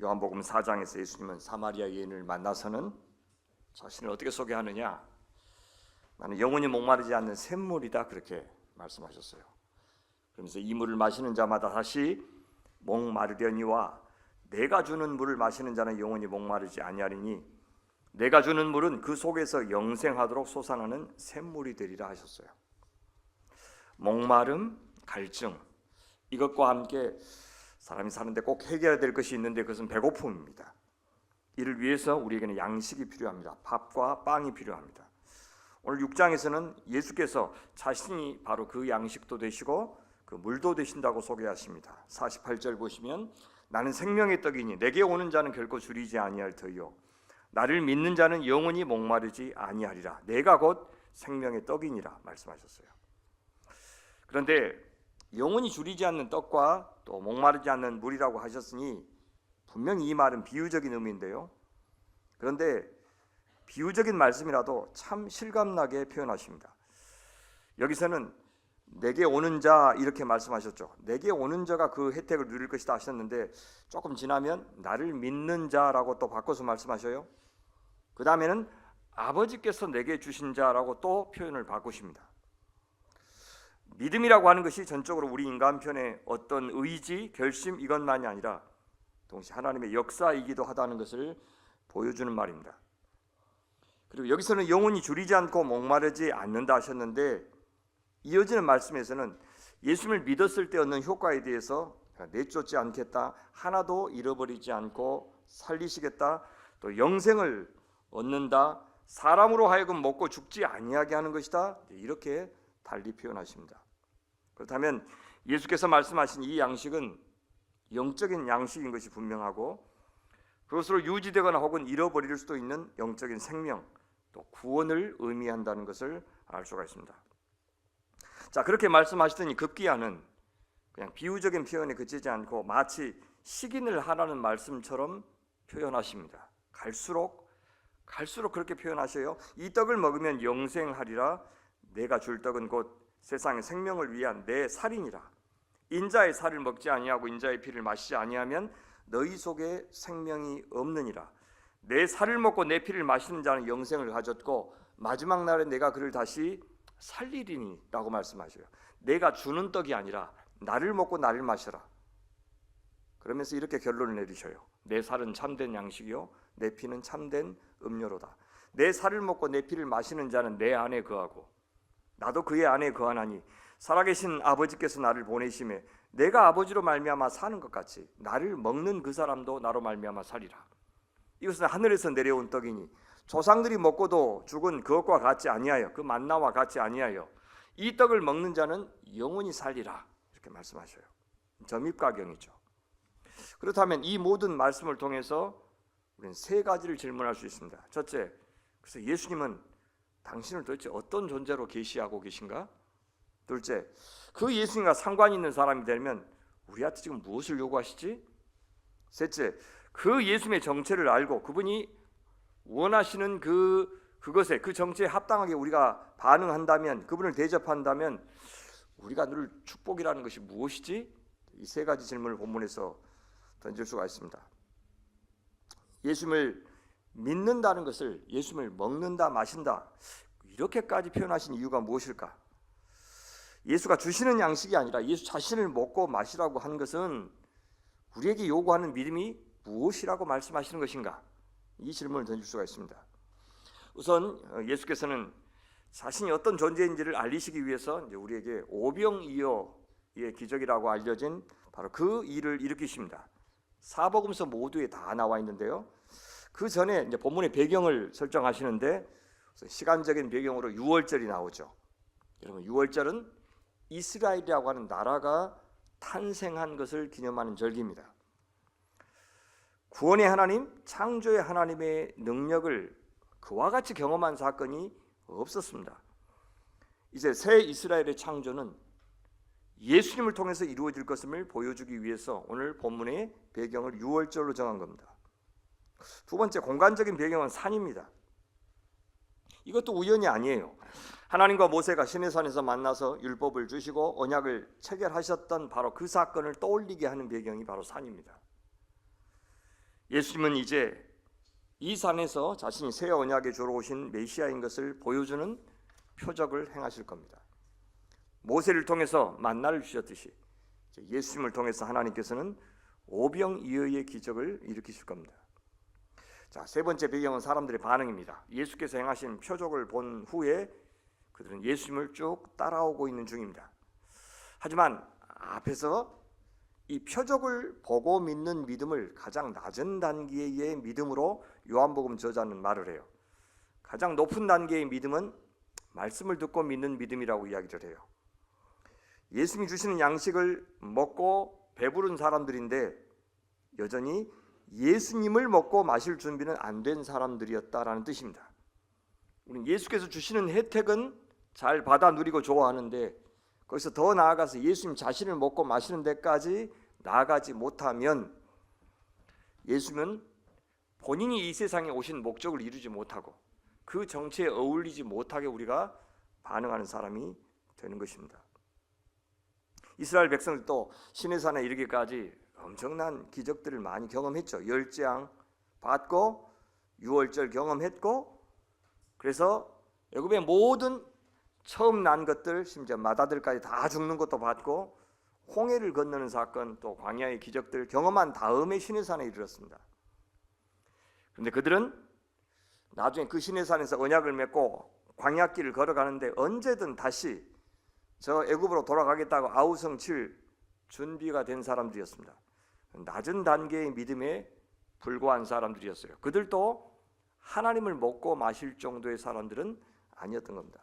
요한복음 4장에서 예수님은 사마리아 여인을 만나서는 자신을 어떻게 소개하느냐? 나는 영원히 목마르지 않는 샘물이다, 그렇게 말씀하셨어요. 그러면서 이 물을 마시는 자마다 다시 목마르려니와 내가 주는 물을 마시는 자는 영원히 목마르지 아니하리니 내가 주는 물은 그 속에서 영생하도록 솟아나는 샘물이 되리라 하셨어요. 목마름, 갈증, 이것과 함께 사람이 사는데 꼭 해결해야 될 것이 있는데 그것은 배고픔입니다. 이를 위해서 우리에게는 양식이 필요합니다. 밥과 빵이 필요합니다. 오늘 6장에서는 예수께서 자신이 바로 그 양식도 되시고 그 물도 되신다고 소개하십니다. 48절 보시면 나는 생명의 떡이니 내게 오는 자는 결코 줄이지 아니할 터이요 나를 믿는 자는 영원히 목마르지 아니하리라. 내가 곧 생명의 떡이니라 말씀하셨어요. 그런데 영원히 줄이지 않는 떡과 또 목마르지 않는 물이라고 하셨으니 분명히 이 말은 비유적인 의미인데요. 그런데 비유적인 말씀이라도 참 실감나게 표현하십니다. 여기서는 내게 오는 자 이렇게 말씀하셨죠. 내게 오는 자가 그 혜택을 누릴 것이다 하셨는데 조금 지나면 나를 믿는 자라고 또 바꿔서 말씀하셔요. 그 다음에는 아버지께서 내게 주신 자라고 또 표현을 바꾸십니다. 믿음이라고 하는 것이 전적으로 우리 인간편의 어떤 의지, 결심 이것만이 아니라 동시에 하나님의 역사이기도 하다는 것을 보여주는 말입니다. 그리고 여기서는 영원히 줄이지 않고 목마르지 않는다 하셨는데 이어지는 말씀에서는 예수님을 믿었을 때 얻는 효과에 대해서 내쫓지 않겠다, 하나도 잃어버리지 않고 살리시겠다, 또 영생을 얻는다, 사람으로 하여금 먹고 죽지 아니하게 하는 것이다, 이렇게 달리 표현하십니다. 그렇다면 예수께서 말씀하신 이 양식은 영적인 양식인 것이 분명하고 그것으로 유지되거나 혹은 잃어버릴 수도 있는 영적인 생명, 또 구원을 의미한다는 것을 알 수가 있습니다. 자, 그렇게 말씀하시더니 급기야는 그냥 비유적인 표현에 그치지 않고 마치 식인을 하라는 말씀처럼 표현하십니다. 갈수록 그렇게 표현하셔요. 이 떡을 먹으면 영생하리라. 내가 줄 떡은 곧 세상의 생명을 위한 내 살이니라. 인자의 살을 먹지 아니하고 인자의 피를 마시지 아니하면 너희 속에 생명이 없느니라. 내 살을 먹고 내 피를 마시는 자는 영생을 가졌고 마지막 날에 내가 그를 다시 살리리니 라고 말씀하셔요. 내가 주는 떡이 아니라 나를 먹고 나를 마셔라. 그러면서 이렇게 결론을 내리셔요. 내 살은 참된 양식이요 내 피는 참된 음료로다. 내 살을 먹고 내 피를 마시는 자는 내 안에 거하고 나도 그의 안에 거하나니 살아계신 아버지께서 나를 보내심에 내가 아버지로 말미암아 사는 것 같이 나를 먹는 그 사람도 나로 말미암아 살리라. 이것은 하늘에서 내려온 떡이니 조상들이 먹고도 죽은 그것과 같지 아니하여 그 만나와 같지 아니하여 이 떡을 먹는 자는 영원히 살리라. 이렇게 말씀하셔요. 점입가경이죠. 그렇다면 이 모든 말씀을 통해서 우리는 세 가지를 질문할 수 있습니다. 첫째, 그래서 예수님은 당신을 도대체 어떤 존재로 계시하고 계신가? 둘째, 그 예수님과 상관 있는 사람이 되면 우리한테 지금 무엇을 요구하시지? 셋째, 그 예수님의 정체를 알고 그분이 원하시는 그것에 그 정체에 합당하게 우리가 반응한다면, 그분을 대접한다면 우리가 누릴 축복이라는 것이 무엇이지? 이 세 가지 질문을 본문에서 던질 수가 있습니다. 예수님을 믿는다는 것을 예수님을 먹는다, 마신다 이렇게까지 표현하신 이유가 무엇일까? 예수가 주시는 양식이 아니라 예수 자신을 먹고 마시라고 하는 것은 우리에게 요구하는 믿음이 무엇이라고 말씀하시는 것인가? 이 질문을 던질 수가 있습니다. 우선 예수께서는 자신이 어떤 존재인지를 알리시기 위해서 우리에게 오병이어의 기적이라고 알려진 바로 그 일을 일으키십니다. 사복음서 모두에 다 나와 있는데요. 그 전에 이제 본문의 배경을 설정하시는데 시간적인 배경으로 유월절이 나오죠. 여러분, 유월절은 이스라엘이라고 하는 나라가 탄생한 것을 기념하는 절기입니다. 구원의 하나님, 창조의 하나님의 능력을 그와 같이 경험한 사건이 없었습니다. 이제 새 이스라엘의 창조는 예수님을 통해서 이루어질 것임을 보여주기 위해서 오늘 본문의 배경을 유월절로 정한 겁니다. 두 번째, 공간적인 배경은 산입니다. 이것도 우연이 아니에요. 하나님과 모세가 시내산에서 만나서 율법을 주시고 언약을 체결하셨던 바로 그 사건을 떠올리게 하는 배경이 바로 산입니다. 예수님은 이제 이 산에서 자신이 새 언약에 주러 오신 메시아인 것을 보여주는 표적을 행하실 겁니다. 모세를 통해서 만나를 주셨듯이 예수님을 통해서 하나님께서는 오병이어의 기적을 일으키실 겁니다. 자, 세 번째 배경은 사람들의 반응입니다. 예수께서 행하신 표적을 본 후에 그들은 예수님을 쭉 따라오고 있는 중입니다. 하지만 앞에서 이 표적을 보고 믿는 믿음을 가장 낮은 단계의 믿음으로 요한복음 저자는 말을 해요. 가장 높은 단계의 믿음은 말씀을 듣고 믿는 믿음이라고 이야기를 해요. 예수님이 주시는 양식을 먹고 배부른 사람들인데 여전히 예수님을 먹고 마실 준비는 안 된 사람들이었다라는 뜻입니다. 우리는 예수께서 주시는 혜택은 잘 받아 누리고 좋아하는데 거기서 더 나아가서 예수님 자신을 먹고 마시는 데까지 나아가지 못하면 예수님은 본인이 이 세상에 오신 목적을 이루지 못하고 그 정체에 어울리지 못하게 우리가 반응하는 사람이 되는 것입니다. 이스라엘 백성들도 시내산에 이르기까지 엄청난 기적들을 많이 경험했죠. 열재앙 받고 유월절 경험했고, 그래서 애굽의 모든 처음 난 것들, 심지어 마다들까지 다 죽는 것도 받고 홍해를 건너는 사건, 또 광야의 기적들 경험한 다음에 시내산에 이르렀습니다. 그런데 그들은 나중에 그 시내산에서 언약을 맺고 광야길을 걸어가는데 언제든 다시 저 애굽으로 돌아가겠다고 아우성칠 준비가 된 사람들이었습니다. 낮은 단계의 믿음에 불과한 사람들이었어요. 그들도 하나님을 먹고 마실 정도의 사람들은 아니었던 겁니다.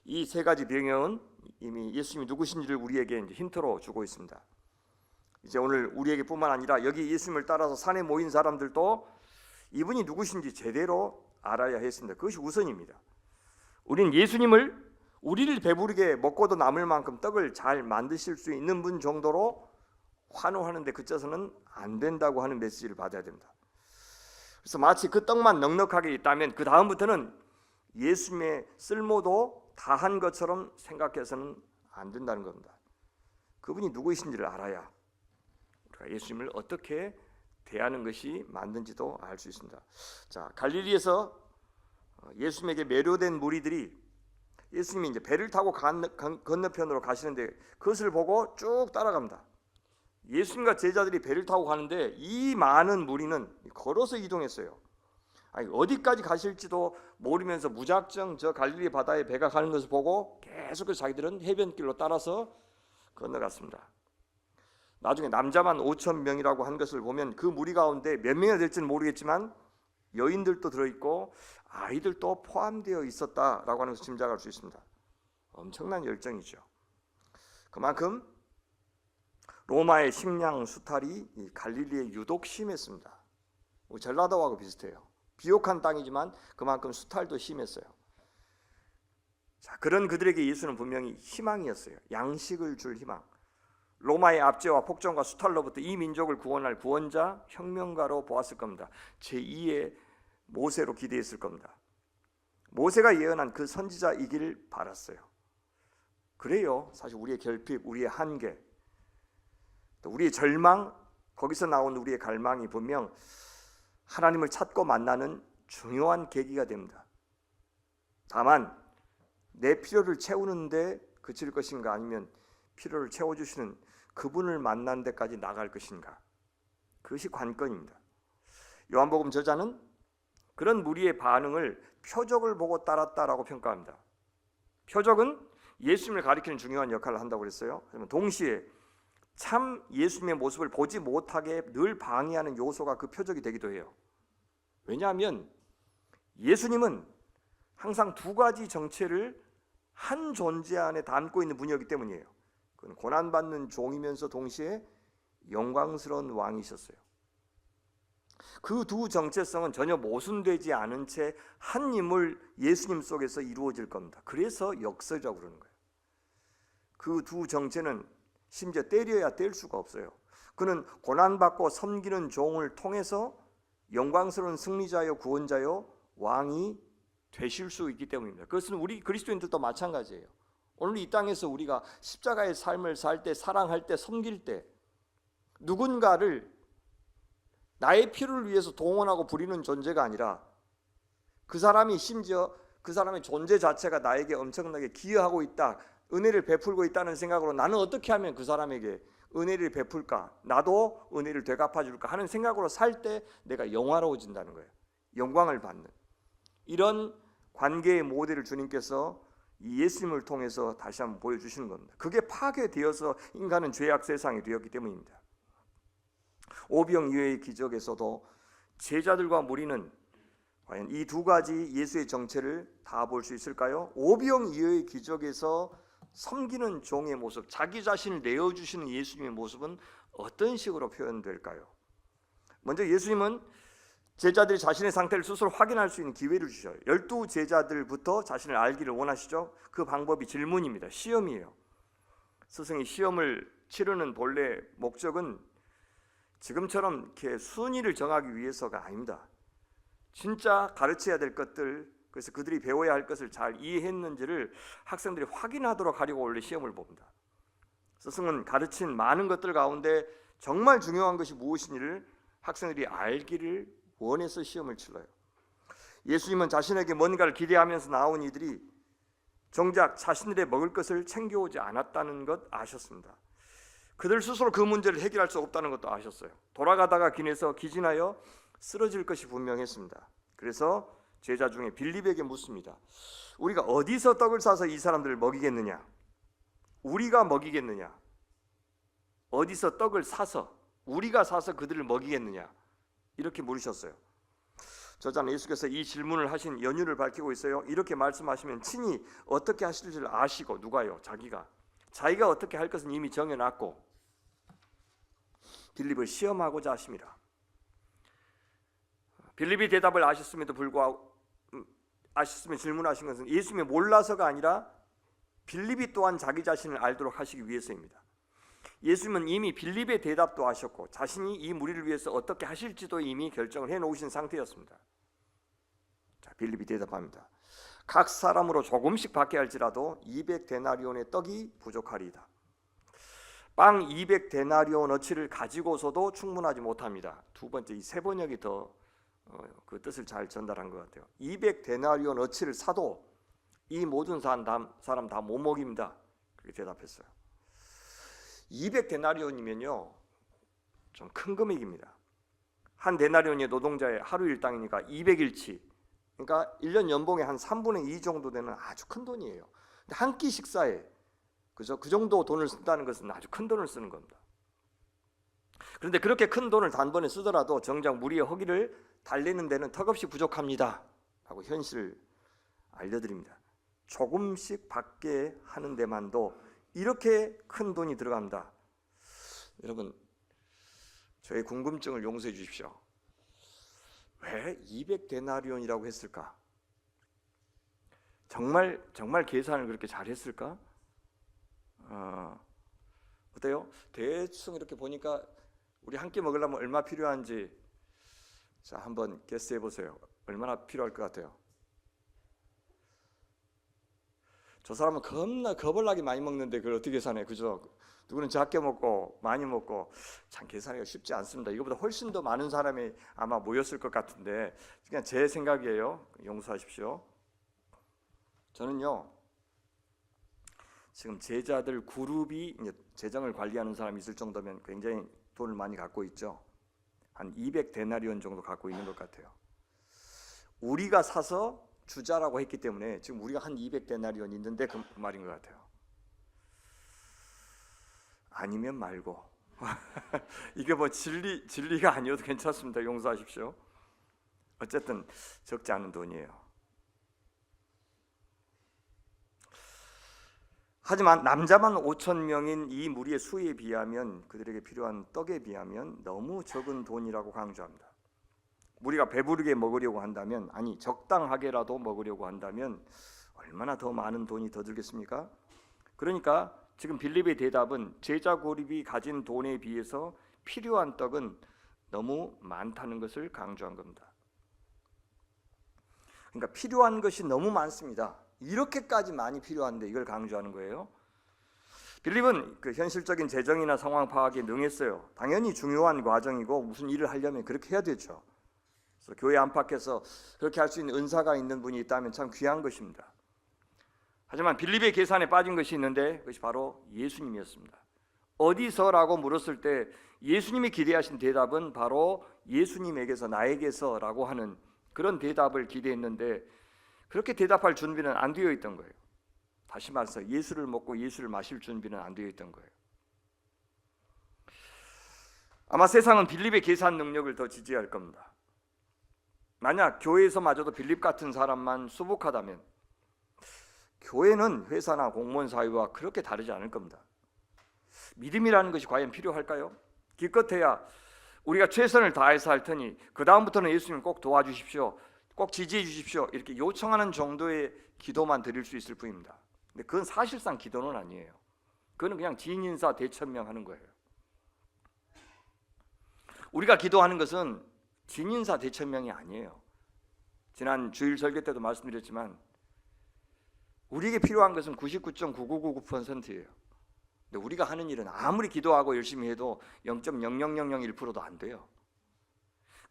이 세 가지 배경은 이미 예수님이 누구신지를 우리에게 이제 힌트로 주고 있습니다. 이제 오늘 우리에게뿐만 아니라 여기 예수님을 따라서 산에 모인 사람들도 이분이 누구신지 제대로 알아야 했습니다. 그것이 우선입니다. 우리는 예수님을 우리를 배부르게 먹고도 남을 만큼 떡을 잘 만드실 수 있는 분 정도로 환호하는데 그쳐서는 안 된다고 하는 메시지를 받아야 됩니다. 그래서 마치 그 떡만 넉넉하게 있다면 그 다음부터는 예수님의 쓸모도 다한 것처럼 생각해서는 안 된다는 겁니다. 그분이 누구이신지를 알아야 우리가 예수님을 어떻게 대하는 것이 맞는지도 알 수 있습니다. 자, 갈릴리에서 예수님에게 매료된 무리들이 예수님이 이제 배를 타고 건너편으로 가시는데 그것을 보고 쭉 따라갑니다. 예수님과 제자들이 배를 타고 가는데 이 많은 무리는 걸어서 이동했어요. 아니, 어디까지 가실지도 모르면서 무작정 저 갈릴리 바다에 배가 가는 것을 보고 계속해서 자기들은 해변길로 따라서 건너갔습니다. 나중에 남자만 5,000명이라고 한 것을 보면 그 무리 가운데 몇 명이나 될지는 모르겠지만 여인들도 들어있고 아이들도 포함되어 있었다라고 하는 것을 짐작할 수 있습니다. 엄청난 열정이죠. 그만큼 로마의 식량 수탈이 이 갈릴리에 유독 심했습니다. 전라도하고 비슷해요. 비옥한 땅이지만 그만큼 수탈도 심했어요. 자, 그런 그들에게 예수는 분명히 희망이었어요. 양식을 줄 희망. 로마의 압제와 폭정과 수탈로부터 이 민족을 구원할 구원자, 혁명가로 보았을 겁니다. 제2의 모세로 기대했을 겁니다. 모세가 예언한 그 선지자이길 바랐어요. 그래요. 사실 우리의 결핍, 우리의 한계, 또 우리의 절망, 거기서 나온 우리의 갈망이 분명 하나님을 찾고 만나는 중요한 계기가 됩니다. 다만 내 필요를 채우는데 그칠 것인가, 아니면 필요를 채워주시는 그분을 만난 데까지 나갈 것인가, 그것이 관건입니다. 요한복음 저자는 그런 무리의 반응을 표적을 보고 따랐다라고 평가합니다. 표적은 예수님을 가리키는 중요한 역할을 한다고 그랬어요. 그러면 동시에 참 예수님의 모습을 보지 못하게 늘 방해하는 요소가 그 표적이 되기도 해요. 왜냐하면 예수님은 항상 두 가지 정체를 한 존재 안에 담고 있는 분이었기 때문이에요. 그건 고난받는 종이면서 동시에 영광스러운 왕이셨어요. 그 두 정체성은 전혀 모순되지 않은 채 한 인물 예수님 속에서 이루어질 겁니다. 그래서 역설이라고 그러는 거예요. 그 두 정체는 심지어 때려야 뗄 수가 없어요. 그는 고난받고 섬기는 종을 통해서 영광스러운 승리자요, 구원자요, 왕이 되실 수 있기 때문입니다. 그것은 우리 그리스도인들도 마찬가지예요. 오늘 이 땅에서 우리가 십자가의 삶을 살 때, 사랑할 때, 섬길 때 누군가를 나의 필요를 위해서 동원하고 부리는 존재가 아니라 그 사람이 심지어 그 사람의 존재 자체가 나에게 엄청나게 기여하고 있다, 은혜를 베풀고 있다는 생각으로 나는 어떻게 하면 그 사람에게 은혜를 베풀까, 나도 은혜를 되갚아 줄까 하는 생각으로 살 때 내가 영화로워진다는 거예요. 영광을 받는 이런 관계의 모델을 주님께서 이 예수님을 통해서 다시 한번 보여주시는 겁니다. 그게 파괴되어서 인간은 죄악 세상이 되었기 때문입니다. 오병이어의 기적에서도 제자들과 무리는 과연 이 두 가지 예수의 정체를 다 볼 수 있을까요? 오병이어의 기적에서 섬기는 종의 모습, 자기 자신을 내어주시는 예수님의 모습은 어떤 식으로 표현될까요? 먼저 예수님은 제자들이 자신의 상태를 스스로 확인할 수 있는 기회를 주셔요. 12 제자들부터 자신을 알기를 원하시죠. 그 방법이 질문입니다. 시험이에요. 스승이 시험을 치르는 본래 목적은 지금처럼 이렇게 순위를 정하기 위해서가 아닙니다. 진짜 가르쳐야 될 것들, 그래서 그들이 배워야 할 것을 잘 이해했는지를 학생들이 확인하도록 하려고 원래 시험을 봅니다. 스승은 가르친 많은 것들 가운데 정말 중요한 것이 무엇인지를 학생들이 알기를 원해서 시험을 치러요. 예수님은 자신에게 뭔가를 기대하면서 나온 이들이 정작 자신들의 먹을 것을 챙겨오지 않았다는 것 아셨습니다. 그들 스스로 그 문제를 해결할 수 없다는 것도 아셨어요. 돌아가다가 길에서 기진하여 쓰러질 것이 분명했습니다. 그래서 제자 중에 빌립에게 묻습니다. 우리가 어디서 떡을 사서 이 사람들을 먹이겠느냐? 우리가 먹이겠느냐? 어디서 떡을 사서 우리가 사서 그들을 먹이겠느냐? 이렇게 물으셨어요. 저자는 예수께서 이 질문을 하신 연유를 밝히고 있어요. 이렇게 말씀하시면 친히 어떻게 하실 줄 아시고, 누가요? 자기가 어떻게 할 것은 이미 정해놨고 빌립을 시험하고자 하십니다. 빌립이 대답을 아셨음에도 불구하고 아셨으면 질문하신 것은 예수님이 몰라서가 아니라 빌립이 또한 자기 자신을 알도록 하시기 위해서입니다. 예수님은 이미 빌립의 대답도 아셨고 자신이 이 무리를 위해서 어떻게 하실지도 이미 결정을 해놓으신 상태였습니다. 자, 빌립이 대답합니다. 각 사람으로 조금씩 받게 할지라도 200데나리온의 떡이 부족하리이다. 빵 200데나리온어치를 가지고서도 충분하지 못합니다. 두 번째, 이 세 번역이 더 그 뜻을 잘 전달한 것 같아요. 200데나리온어치를 사도 이 모든 사람 다 못 먹입니다. 그렇게 대답했어요. 200데나리온이면요 좀 큰 금액입니다. 한 데나리온이 노동자의 하루 일당이니까 200일치, 그러니까 1년 연봉의 한 3분의 2 정도 되는 아주 큰 돈이에요. 근데 한 끼 식사에 그죠? 그 정도 돈을 쓴다는 것은 아주 큰 돈을 쓰는 겁니다. 그런데 그렇게 큰 돈을 단번에 쓰더라도 정작 무리의 허기를 달래는 데는 턱없이 부족합니다 하고 현실을 알려드립니다. 조금씩 받게 하는 데만도 이렇게 큰 돈이 들어갑니다. 여러분, 저의 궁금증을 용서해 주십시오. 왜 200데나리온이라고 했을까? 정말 계산을 그렇게 잘했을까? 어때요? 대충 이렇게 보니까 우리 한 끼 먹으려면 얼마 필요한지 자 한번 게스해 보세요. 얼마나 필요할 것 같아요? 저 사람은 겁나 거벌나게 많이 먹는데 그걸 어떻게 계산해? 그죠? 누구는 작게 먹고 많이 먹고 참 계산하기가 쉽지 않습니다. 이거보다 훨씬 더 많은 사람이 아마 모였을 것 같은데 그냥 제 생각이에요. 용서하십시오. 저는요 지금 제자들 그룹이 재정을 관리하는 사람이 있을 정도면 굉장히 돈을 많이 갖고 있죠. 한 200데나리온 정도 갖고 있는 것 같아요. 우리가 사서 주자라고 했기 때문에 지금 우리가 한 200데나리온 있는데 그 말인 것 같아요. 아니면 말고 이게 뭐 진리가 아니어도 괜찮습니다. 용서하십시오. 어쨌든 적지 않은 돈이에요. 하지만 남자만 5,000명인 이 무리의 수에 비하면 그들에게 필요한 떡에 비하면 너무 적은 돈이라고 강조합니다. 무리가 배부르게 먹으려고 한다면, 아니 적당하게라도 먹으려고 한다면 얼마나 더 많은 돈이 더 들겠습니까? 그러니까 지금 빌립의 대답은 제자 고립이 가진 돈에 비해서 필요한 떡은 너무 많다는 것을 강조한 겁니다. 그러니까 필요한 것이 너무 많습니다. 이렇게까지 많이 필요한데 이걸 강조하는 거예요. 빌립은 그 현실적인 재정이나 상황 파악에 능했어요. 당연히 중요한 과정이고 무슨 일을 하려면 그렇게 해야 되죠. 그래서 교회 안팎에서 그렇게 할 수 있는 은사가 있는 분이 있다면 참 귀한 것입니다. 하지만 빌립의 계산에 빠진 것이 있는데 그것이 바로 예수님이었습니다. 어디서라고 물었을 때 예수님이 기대하신 대답은 바로 예수님에게서 나에게서라고 하는 그런 대답을 기대했는데 그렇게 대답할 준비는 안 되어 있던 거예요. 다시 말해서 예수를 먹고 예수를 마실 준비는 안 되어 있던 거예요. 아마 세상은 빌립의 계산 능력을 더 지지할 겁니다. 만약 교회에서마저도 빌립 같은 사람만 수복하다면 교회는 회사나 공무원 사회와 그렇게 다르지 않을 겁니다. 믿음이라는 것이 과연 필요할까요? 기껏해야 우리가 최선을 다해서 할 테니 그 다음부터는 예수님 꼭 도와주십시오, 꼭 지지해 주십시오 이렇게 요청하는 정도의 기도만 드릴 수 있을 뿐입니다. 근데 그건 사실상 기도는 아니에요. 그건 그냥 진인사 대천명하는 거예요. 우리가 기도하는 것은 진인사 대천명이 아니에요. 지난 주일 설교 때도 말씀드렸지만 우리에게 필요한 것은 99.9999%예요. 근데 우리가 하는 일은 아무리 기도하고 열심히 해도 0.00001%도 안 돼요.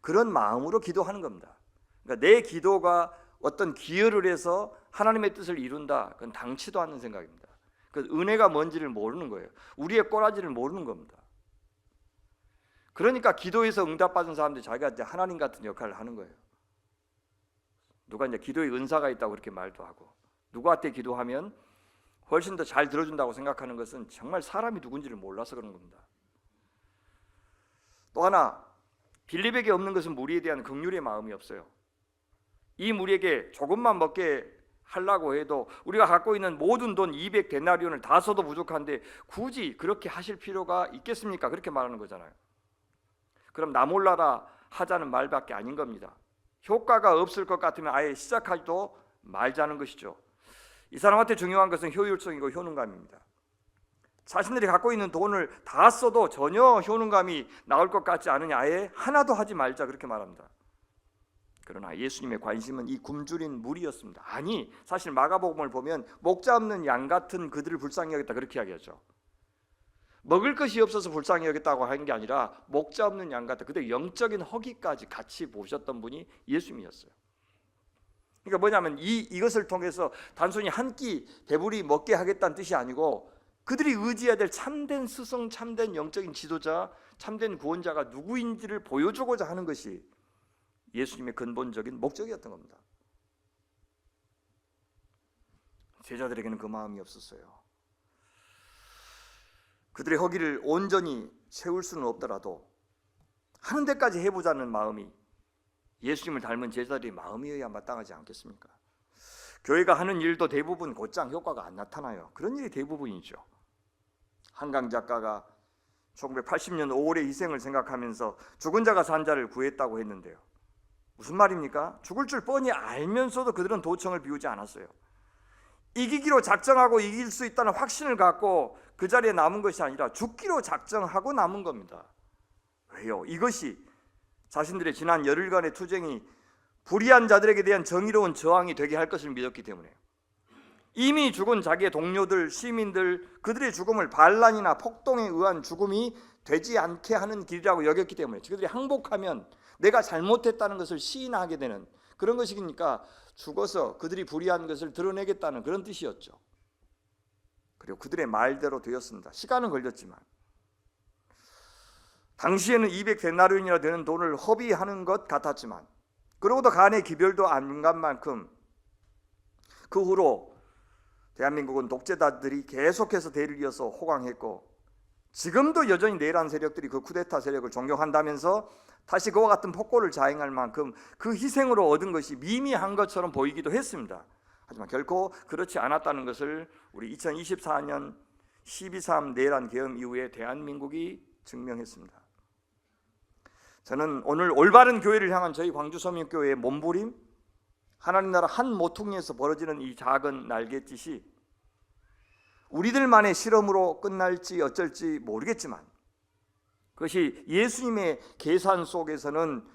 그런 마음으로 기도하는 겁니다. 그러니까 내 기도가 어떤 기여를 해서 하나님의 뜻을 이룬다, 그건 당치도 않는 생각입니다. 그 은혜가 뭔지를 모르는 거예요. 우리의 꼬라지를 모르는 겁니다. 그러니까 기도에서 응답받은 사람들이 자기가 이제 하나님 같은 역할을 하는 거예요. 누가 이제 기도에 은사가 있다고 그렇게 말도 하고, 누구한테 기도하면 훨씬 더 잘 들어준다고 생각하는 것은 정말 사람이 누군지를 몰라서 그런 겁니다. 또 하나, 빌립에게 없는 것은 무리에 대한 긍휼의 마음이 없어요. 이 무리에게 조금만 먹게 하려고 해도 우리가 갖고 있는 모든 돈 200데나리온을 다 써도 부족한데 굳이 그렇게 하실 필요가 있겠습니까? 그렇게 말하는 거잖아요. 그럼 나 몰라라 하자는 말밖에 아닌 겁니다. 효과가 없을 것 같으면 아예 시작하지도 말자는 것이죠. 이 사람한테 중요한 것은 효율성이고 효능감입니다. 자신들이 갖고 있는 돈을 다 써도 전혀 효능감이 나올 것 같지 않으냐, 아예 하나도 하지 말자 그렇게 말합니다. 그러나 예수님의 관심은 이 굶주린 무리였습니다. 아니, 사실 마가복음을 보면 목자 없는 양 같은 그들을 불쌍히 여겼다 그렇게 이야기하죠. 먹을 것이 없어서 불쌍히 여겼다고 하는 게 아니라 목자 없는 양 같다, 그들의 영적인 허기까지 같이 보셨던 분이 예수님이었어요. 그러니까 뭐냐면 이것을 통해서 단순히 한 끼 배부리 먹게 하겠다는 뜻이 아니고 그들이 의지해야 될 참된 스승, 참된 영적인 지도자, 참된 구원자가 누구인지를 보여주고자 하는 것이 예수님의 근본적인 목적이었던 겁니다. 제자들에게는 그 마음이 없었어요. 그들의 허기를 온전히 채울 수는 없더라도 하는 데까지 해보자는 마음이 예수님을 닮은 제자들의 마음이어야 마땅하지 않겠습니까? 교회가 하는 일도 대부분 곧장 효과가 안 나타나요. 그런 일이 대부분이죠. 한강 작가가 1980년 5월의 희생을 생각하면서 죽은 자가 산 자를 구했다고 했는데요. 무슨 말입니까? 죽을 줄 뻔히 알면서도 그들은 도청을 비우지 않았어요. 이기기로 작정하고 이길 수 있다는 확신을 갖고 그 자리에 남은 것이 아니라 죽기로 작정하고 남은 겁니다. 왜요? 이것이 자신들의 지난 열흘간의 투쟁이 불의한 자들에게 대한 정의로운 저항이 되게 할 것을 믿었기 때문에, 이미 죽은 자기의 동료들, 시민들, 그들의 죽음을 반란이나 폭동에 의한 죽음이 되지 않게 하는 길이라고 여겼기 때문에, 그들이 항복하면 내가 잘못했다는 것을 시인하게 되는 그런 것이니까 죽어서 그들이 불의한 것을 드러내겠다는 그런 뜻이었죠. 그리고 그들의 말대로 되었습니다. 시간은 걸렸지만 당시에는 200데나리온이나 되는 돈을 허비하는 것 같았지만, 그러고도 간의 기별도 안 간 만큼 그 후로 대한민국은 독재자들이 계속해서 대를 이어서 호강했고, 지금도 여전히 내란 세력들이 그 쿠데타 세력을 존경한다면서 다시 그와 같은 폭거를 자행할 만큼 그 희생으로 얻은 것이 미미한 것처럼 보이기도 했습니다. 하지만 결코 그렇지 않았다는 것을 우리 2024년 12.3 내란 계엄 이후에 대한민국이 증명했습니다. 저는 오늘 올바른 교회를 향한 저희 광주서민교회의 몸부림, 하나님 나라 한 모퉁이에서 벌어지는 이 작은 날갯짓이 우리들만의 실험으로 끝날지 어쩔지 모르겠지만, 그것이 예수님의 계산 속에서는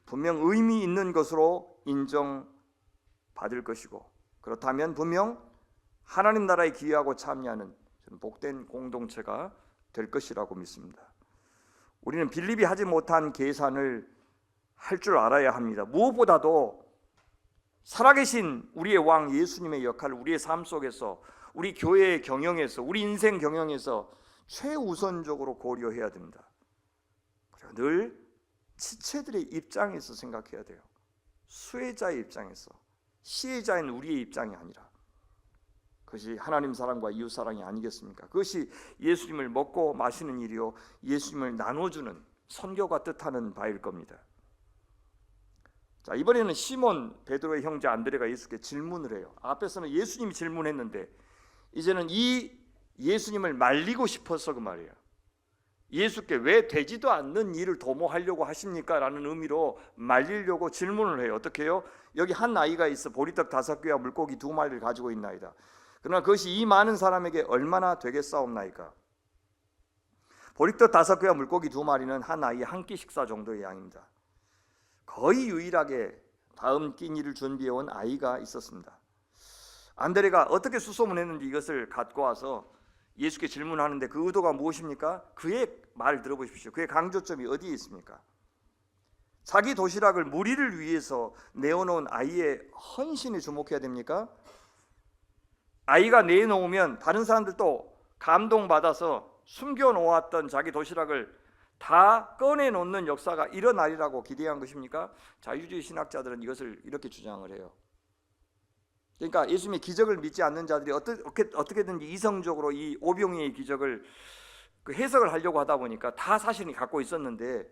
분명 의미 있는 것으로 인정받을 것이고, 그렇다면 분명 하나님 나라에 기여하고 참여하는 저는 복된 공동체가 될 것이라고 믿습니다. 우리는 빌립이 하지 못한 계산을 할 줄 알아야 합니다. 무엇보다도 살아계신 우리의 왕 예수님의 역할을 우리의 삶 속에서, 우리 교회의 경영에서, 우리 인생 경영에서 최우선적으로 고려해야 됩니다. 그리고 늘 지체들의 입장에서 생각해야 돼요. 수혜자의 입장에서, 시혜자인 우리의 입장이 아니라. 그것이 하나님 사랑과 이웃 사랑이 아니겠습니까? 그것이 예수님을 먹고 마시는 일이요, 예수님을 나눠주는 선교가 뜻하는 바일 겁니다. 자, 이번에는 시몬 베드로의 형제 안드레가 예수께 질문을 해요. 앞에서는 예수님이 질문했는데 이제는 이 예수님을 말리고 싶어서 그 말이에요. 예수께 왜 되지도 않는 일을 도모하려고 하십니까? 라는 의미로 말리려고 질문을 해요. 어떻게 해요? 여기 한 아이가 있어 보리떡 5개와 물고기 2마리를 가지고 있나이다. 그러나 그것이 이 많은 사람에게 얼마나 되겠사옵나이까? 보리떡 5개와 물고기 2마리는 한 아이의 한 끼 식사 정도의 양입니다. 거의 유일하게 다음 끼니를 준비해온 아이가 있었습니다. 안드레가 어떻게 수소문했는지 이것을 갖고 와서 예수께 질문하는데 그 의도가 무엇입니까? 그의 말을 들어보십시오. 그의 강조점이 어디에 있습니까? 자기 도시락을 무리를 위해서 내어놓은 아이의 헌신에 주목해야 됩니까? 아이가 내놓으면 다른 사람들도 감동받아서 숨겨놓았던 자기 도시락을 다 꺼내놓는 역사가 일어나리라고 기대한 것입니까? 자유주의 신학자들은 이것을 이렇게 주장을 해요. 그러니까 예수님의 기적을 믿지 않는 자들이 어떻게든지 이성적으로 이 오병이의 기적을 해석을 하려고 하다 보니까 다 사실이 갖고 있었는데,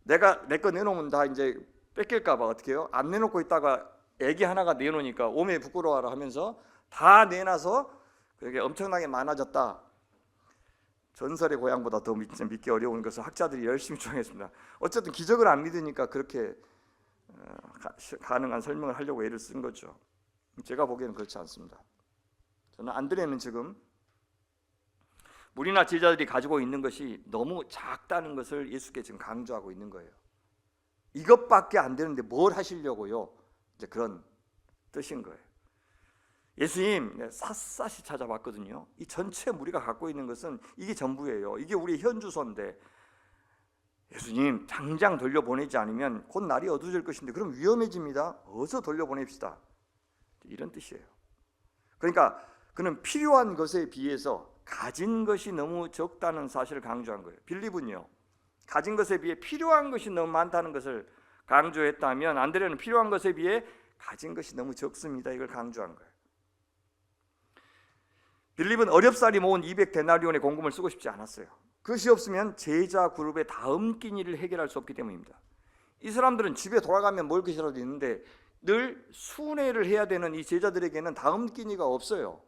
내가 내 거 내놓으면 다 이제 뺏길까 봐 어떻게 해요? 안 내놓고 있다가 애기 하나가 내놓으니까 오메 부끄러워라 하면서 다 내놔서 그게 엄청나게 많아졌다. 전설의 고향보다 더 믿기 어려운 것을 학자들이 열심히 주장했습니다. 어쨌든 기적을 안 믿으니까 그렇게 가능한 설명을 하려고 애를 쓴 거죠. 제가 보기에는 그렇지 않습니다. 저는 안드레는 지금 우리나 제자들이 가지고 있는 것이 너무 작다는 것을 예수께 지금 강조하고 있는 거예요. 이것밖에 안 되는데 뭘 하시려고요? 이제 그런 뜻인 거예요. 예수님 샅샅이 찾아봤거든요. 이 전체 우리가 갖고 있는 것은 이게 전부예요. 이게 우리의 현주소인데 예수님 당장 돌려보내지 않으면 곧 날이 어두워질 것인데 그럼 위험해집니다. 어서 돌려보냅시다. 이런 뜻이에요. 그러니까 그는 필요한 것에 비해서 가진 것이 너무 적다는 사실을 강조한 거예요. 빌립은요, 가진 것에 비해 필요한 것이 너무 많다는 것을 강조했다면 안드레는 필요한 것에 비해 가진 것이 너무 적습니다. 이걸 강조한 거예요. 빌립은 어렵사리 모은 200데나리온의 공금을 쓰고 싶지 않았어요. 그것이 없으면 제자 그룹의 다음 끼니를 해결할 수 없기 때문입니다. 이 사람들은 집에 돌아가면 먹을 것이라도 있는데 늘 순회를 해야 되는 이 제자들에게는 다음 끼니가 없어요.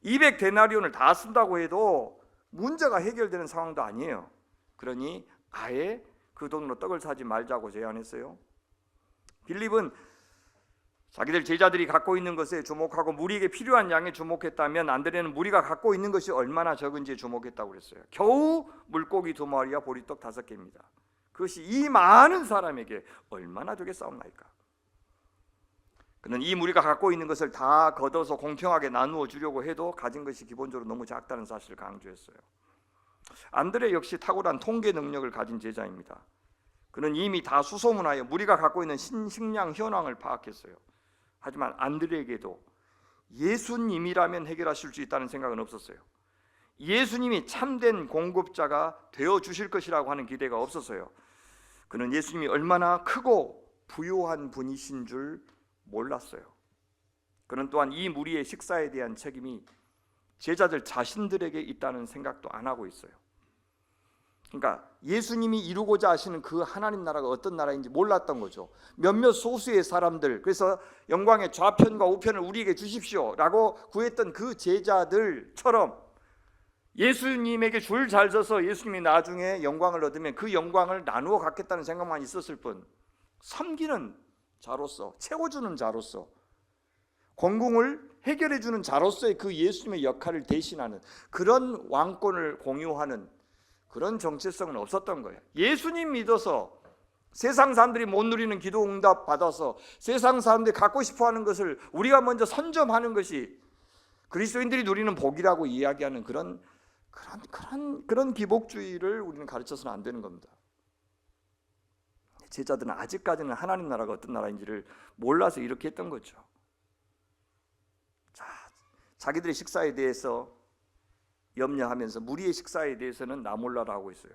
200데나리온을 다 쓴다고 해도 문제가 해결되는 상황도 아니에요. 그러니 아예 그 돈으로 떡을 사지 말자고 제안했어요. 빌립은 자기들 제자들이 갖고 있는 것에 주목하고 무리에게 필요한 양에 주목했다면 안드레는 무리가 갖고 있는 것이 얼마나 적은지에 주목했다고 그랬어요. 겨우 물고기 2마리와 보리떡 5개입니다. 그것이 이 많은 사람에게 얼마나 되겠사옵나이까? 그는 이 무리가 갖고 있는 것을 다 걷어서 공평하게 나누어 주려고 해도 가진 것이 기본적으로 너무 작다는 사실을 강조했어요. 안드레 역시 탁월한 통계 능력을 가진 제자입니다. 그는 이미 다 수소문하여 무리가 갖고 있는 식량 현황을 파악했어요. 하지만 안드레에게도 예수님이라면 해결하실 수 있다는 생각은 없었어요. 예수님이 참된 공급자가 되어주실 것이라고 하는 기대가 없었어요. 그는 예수님이 얼마나 크고 부요한 분이신 줄 몰랐어요. 그는 또한 이 무리의 식사에 대한 책임이 제자들 자신들에게 있다는 생각도 안 하고 있어요. 그러니까 예수님이 이루고자 하시는 그 하나님 나라가 어떤 나라인지 몰랐던 거죠. 몇몇 소수의 사람들, 그래서 영광의 좌편과 우편을 우리에게 주십시오 라고 구했던 그 제자들처럼 예수님에게 줄 잘 서서 예수님이 나중에 영광을 얻으면 그 영광을 나누어 갖겠다는 생각만 있었을 뿐, 섬기는 자로서, 채워주는 자로서, 공공을 해결해주는 자로서의 그 예수님의 역할을 대신하는 그런 왕권을 공유하는 그런 정체성은 없었던 거예요. 예수님 믿어서 세상 사람들이 못 누리는 기도 응답 받아서 세상 사람들이 갖고 싶어하는 것을 우리가 먼저 선점하는 것이 그리스도인들이 누리는 복이라고 이야기하는 그런 기복주의를 우리는 가르쳐서는 안 되는 겁니다. 제자들은 아직까지는 하나님 나라가 어떤 나라인지를 몰라서 이렇게 했던 거죠. 자기들의 식사에 대해서 염려하면서 무리의 식사에 대해서는 나 몰라라 하고 있어요.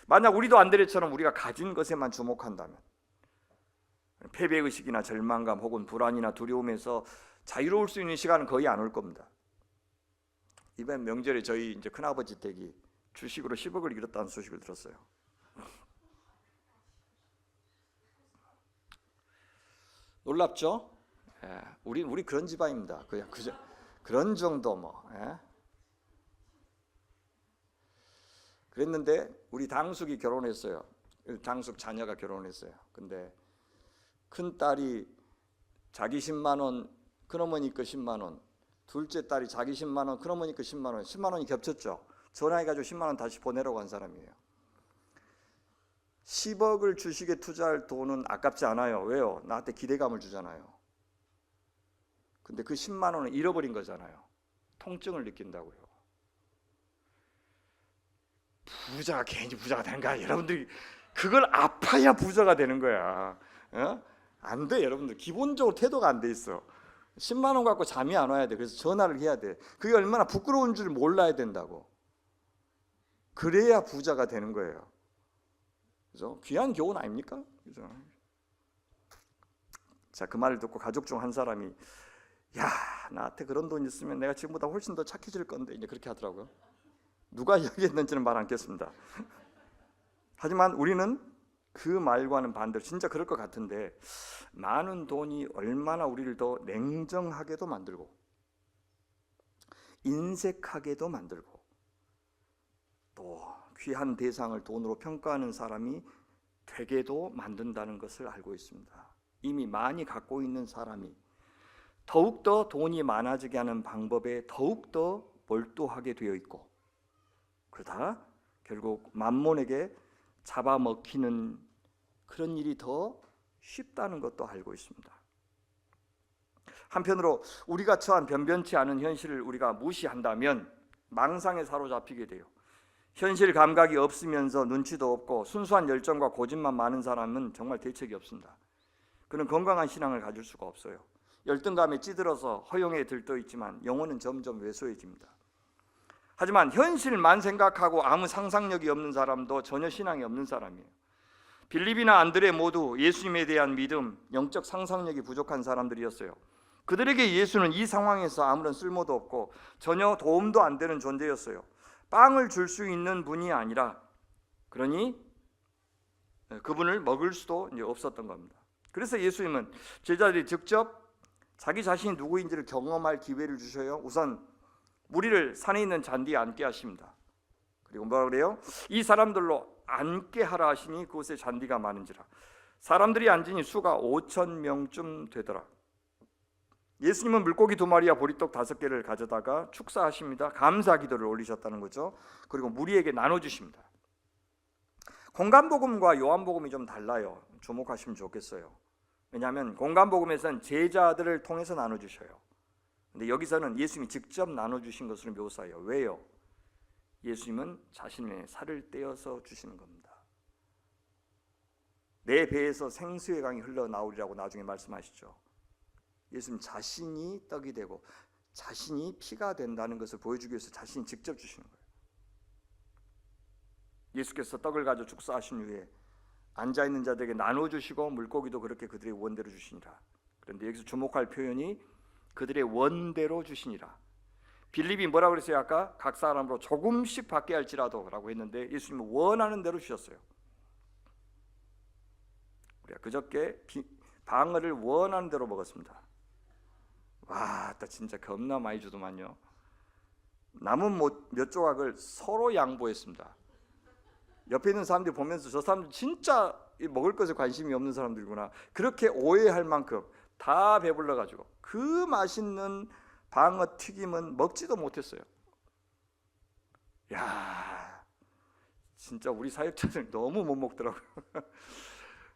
만약 우리도 안드레처럼 우리가 가진 것에만 주목한다면 패배의식이나 절망감 혹은 불안이나 두려움에서 자유로울 수 있는 시간은 거의 안 올 겁니다. 이번 명절에 저희 이제 큰아버지 댁이 주식으로 10억을 잃었다는 소식을 들었어요. 놀랍죠? 예, 우리 그런 집안입니다. 그런 정도 뭐. 예. 그랬는데 우리 당숙이 결혼했어요. 당숙 자녀가 결혼했어요. 근데 큰 딸이 자기 10만 원, 큰어머니 거 10만 원, 둘째 딸이 자기 10만 원, 큰어머니 거 10만 원, 10만 원이 겹쳤죠. 전화해가지고 10만 원 다시 보내라고 한 사람이에요. 10억을 주식에 투자할 돈은 아깝지 않아요. 왜요? 나한테 기대감을 주잖아요. 근데 그 10만 원은 잃어버린 거잖아요. 통증을 느낀다고요. 부자가 괜히 부자가 되는 거야. 여러분들이 그걸 아파야 부자가 되는 거야. 어? 안 돼, 여러분들. 기본적으로 태도가 안 돼 있어. 10만 원 갖고 잠이 안 와야 돼. 그래서 전화를 해야 돼. 그게 얼마나 부끄러운 줄 몰라야 된다고. 그래야 부자가 되는 거예요. 그죠? 귀한 교훈 아닙니까? 그죠? 자, 그 말을 듣고 가족 중 한 사람이 야, 나한테 그런 돈 있으면 내가 지금보다 훨씬 더 착해질 건데 이제 그렇게 하더라고요. 누가 이야기했는지는 말 않겠습니다. 하지만 우리는 그 말과는 반대로 진짜 그럴 것 같은데 많은 돈이 얼마나 우리를 더 냉정하게도 만들고 인색하게도 만들고 또 귀한 대상을 돈으로 평가하는 사람이 되게도 만든다는 것을 알고 있습니다. 이미 많이 갖고 있는 사람이 더욱더 돈이 많아지게 하는 방법에 더욱더 몰두하게 되어 있고 그러다 결국 만몬에게 잡아먹히는 그런 일이 더 쉽다는 것도 알고 있습니다. 한편으로 우리가 처한 변변치 않은 현실을 우리가 무시한다면 망상에 사로잡히게 돼요. 현실 감각이 없으면서 눈치도 없고 순수한 열정과 고집만 많은 사람은 정말 대책이 없습니다. 그는 건강한 신앙을 가질 수가 없어요. 열등감에 찌들어서 허용에 들떠 있지만 영혼은 점점 왜소해집니다. 하지만 현실만 생각하고 아무 상상력이 없는 사람도 전혀 신앙이 없는 사람이에요. 빌립이나 안드레 모두 예수님에 대한 믿음, 영적 상상력이 부족한 사람들이었어요. 그들에게 예수는 이 상황에서 아무런 쓸모도 없고 전혀 도움도 안 되는 존재였어요. 빵을 줄 수 있는 분이 아니라 그러니 그분을 먹을 수도 이제 없었던 겁니다. 그래서 예수님은 제자들이 직접 자기 자신이 누구인지를 경험할 기회를 주셔요. 우선 무리를 산에 있는 잔디에 앉게 하십니다. 그리고 뭐라 그래요? 이 사람들로 앉게 하라 하시니 그곳에 잔디가 많은지라. 사람들이 앉으니 수가 5,000명쯤 되더라. 예수님은 물고기 2마리와 보리떡 5개를 가져다가 축사하십니다. 감사 기도를 올리셨다는 거죠. 그리고 무리에게 나눠주십니다. 공간복음과 요한복음이 좀 달라요. 주목하시면 좋겠어요. 왜냐하면 공간복음에서는 제자들을 통해서 나눠주셔요. 근데 여기서는 예수님이 직접 나눠주신 것으로 묘사해요. 왜요? 예수님은 자신의 살을 떼어서 주시는 겁니다. 내 배에서 생수의 강이 흘러나오리라고 나중에 말씀하시죠. 예수님 자신이 떡이 되고 자신이 피가 된다는 것을 보여주기 위해서 자신이 직접 주시는 거예요. 예수께서 떡을 가져 축사하신 후에 앉아있는 자들에게 나눠주시고 물고기도 그렇게 그들의 원대로 주시니라. 그런데 여기서 주목할 표현이 그들의 원대로 주시니라. 빌립이 뭐라고 그랬어요? 아까 각 사람으로 조금씩 받게 할지라도 라고 했는데 예수님은 원하는 대로 주셨어요. 우리가 그저께 방어를 원하는 대로 먹었습니다. 와, 나 진짜 겁나 많이 주더만요. 남은 몇 조각을 서로 양보했습니다. 옆에 있는 사람들이 보면서 저 사람들 진짜 먹을 것에 관심이 없는 사람들이구나 그렇게 오해할 만큼 다 배불러가지고 그 맛있는 방어 튀김은 먹지도 못했어요. 야, 진짜 우리 사역자들 너무 못 먹더라고요.